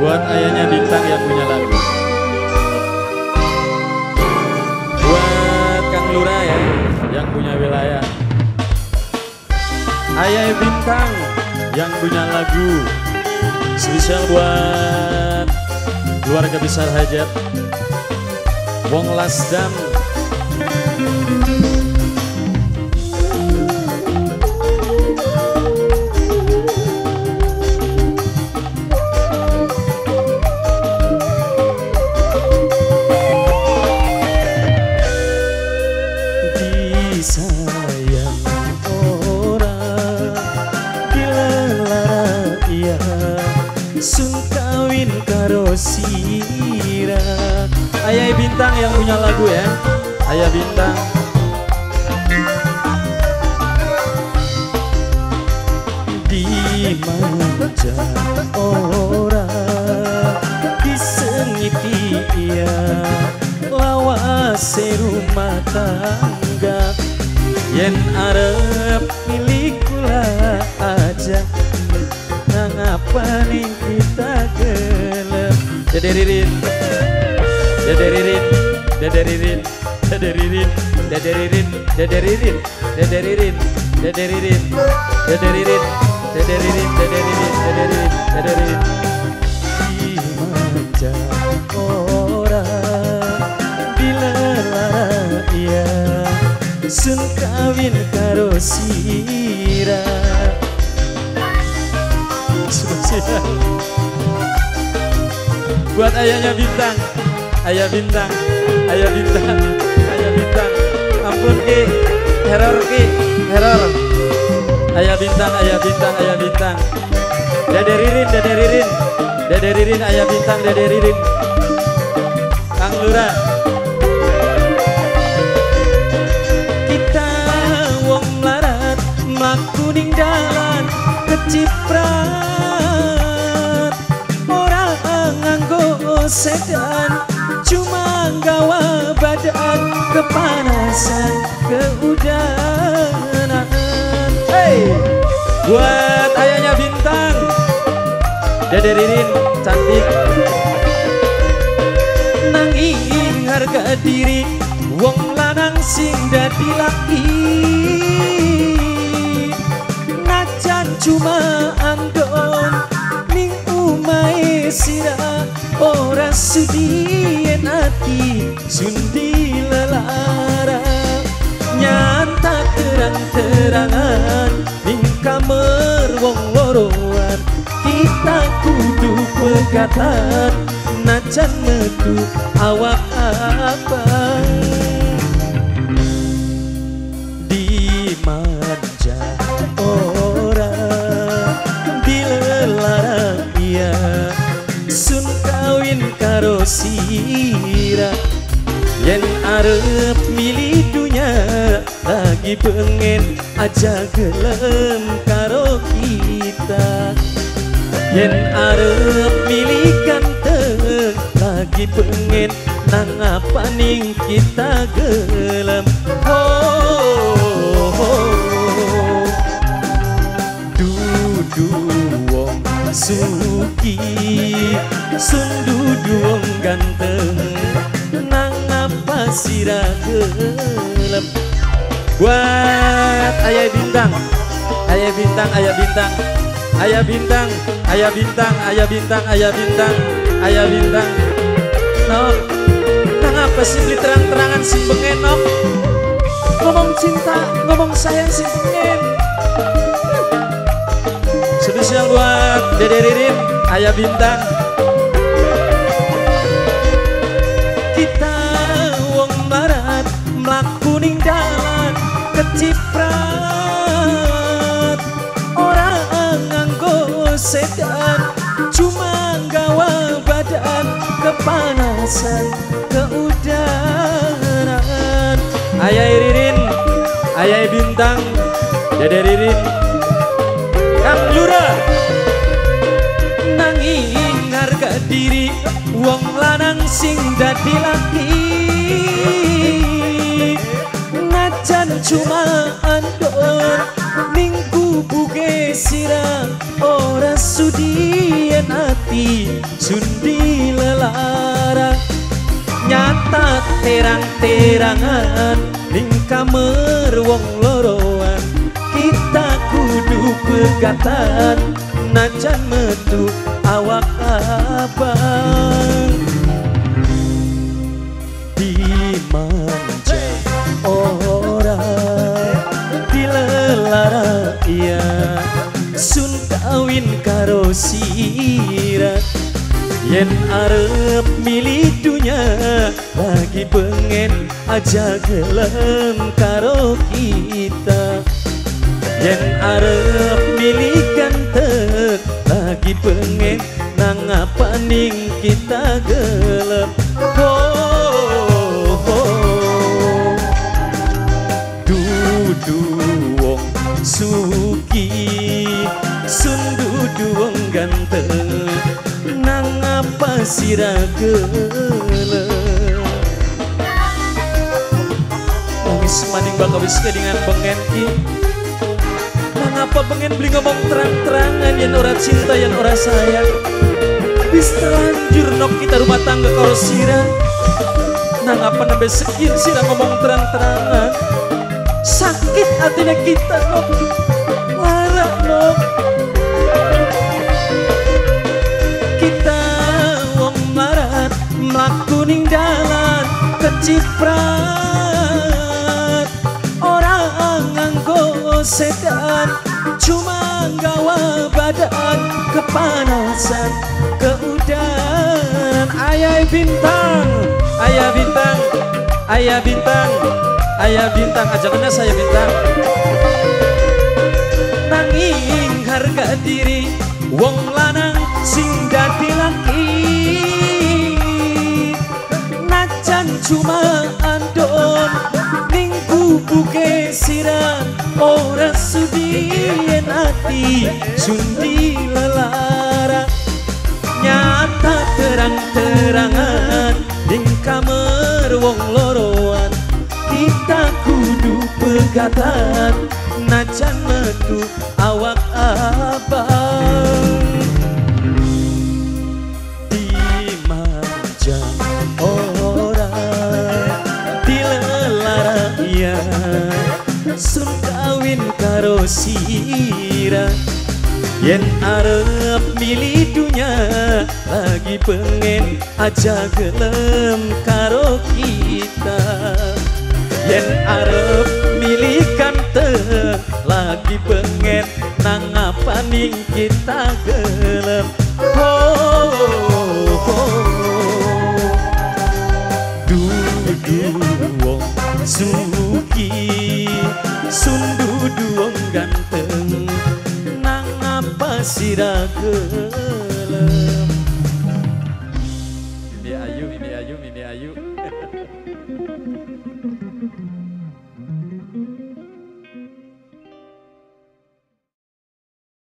Buat ayahnya Bintang yang punya lagu. Buat Kang Lura ya, yang punya wilayah. Ayah Bintang yang punya lagu. Spesial buat keluarga besar hajat Wong Lasdam. Disayang orang dilelara iya sun kawin karo sira. Ayah Bintang yang punya lagu ya. Ayah Bintang. Dimanja orang disengiti iya lawase rumah tangga Yen arep milik kula aja ngapa nih kita gelem Dederirin, dederirin, dederirin, dederirin, dederirin, dederirin, dederirin, dederirin, dederirin, dederirin, dederirin, dederirin, dederirin. dimanja orang dilelara iya sun kawin karo sira. Spesial buat ayahnya Bintang, ayah Bintang, ayah Bintang, ayah Bintang. Ampun ki, teror ki, teror. Ayah Bintang, ayah Bintang, ayah Bintang. Dederirin, dederirin, dederirin, ayah Bintang, dederirin. Kang Lura. Kita wong melarat mlaku ning dalan keciprat ora nganggo sedan cuma gawa badan kepanasan keudanan. Hey, buat ayahnya Bintang, dederirin, cantik. Nanging harga diri wong lanang sing dadi laki najan cuma andon ning umahe sira ora sudi yen ati sundi lelara nyata terang-terangan ning kamar wong loroan kita kudu pegatan najan metu awak abang dimanja orang dilelara iya sun kawin karo sira yen arep milih dunya lagi pengen aja gelem karo kita yen arep milih ganteng lagi pengen nang apa ning kita gelem. Dudu wong suki sun dudu wong ganteng nang apa sira gelem. Buat ayah Bintang, ayah Bintang, ayah Bintang, ayah Bintang, ayah Bintang, ayah Bintang, ayah Bintang, ayah Bintang. Nok, nang apa sih beli terang-terangan sing bengen nok? Ngomong cinta, ngomong sayang sing bengen. Spesial buat Dede Ririn, ayah Bintang. Kita wong barat mlaku ning dalan keciprat orang nganggo sedan cuma gawa badan kepanasan keudaran. Ayah Ririn, ayah Bintang, Dede Ririn, Kang Lura. Nanging harga diri wong lanang sing dadi laki najan cuma andon ning kubuke sira ora sudi yen ati sundi lelara nyata terang-terangan ning kamar wong loroan kita kudu pegatan najan metu awak abang dimanja orang dilelara iya sun kawin karo sirat yen arep milih dunya lagi pengen aja gelem karo kita yen arep milih ganteng lagi pengen nang apa ning kita gelem dudu wong suki sun dudu wong ganteng nang apa sira gelem wis maning bakal wis kedingan bengen ki nang apa pengen beli ngomong terang-terangan yen ora cinta yen ora sayang bis terlanjur nok kita rumah tangga karo sira nang apa nembe sekir sira ngomong terang-terangan sakit hatinya kita nok lara nok kita wong marat mlaku ning dalan keciprat orang nganggo sedan cuma gawa badan kepanasan keudan ayah bintang ayah bintang ayah bintang ayah bintang aja kena saya bintang nanging harga diri wong lanang sing dadi laki najan cuma andon ning kubuke sira ora sudi yen ati sundi lelara nyata terang-terangan ning kamar wong loroan kita kudu pegatan najan metu awak abang dimanja orang dilelara iya sun kawin karo sira yen arep milih dunya lagi pengen aja gelem karo kita yen arep milih ganteng lagi pengen nang apa ning kita gelem dudu wong suki sun dudu wong ganteng nang apa sira gelem Mimi Ayu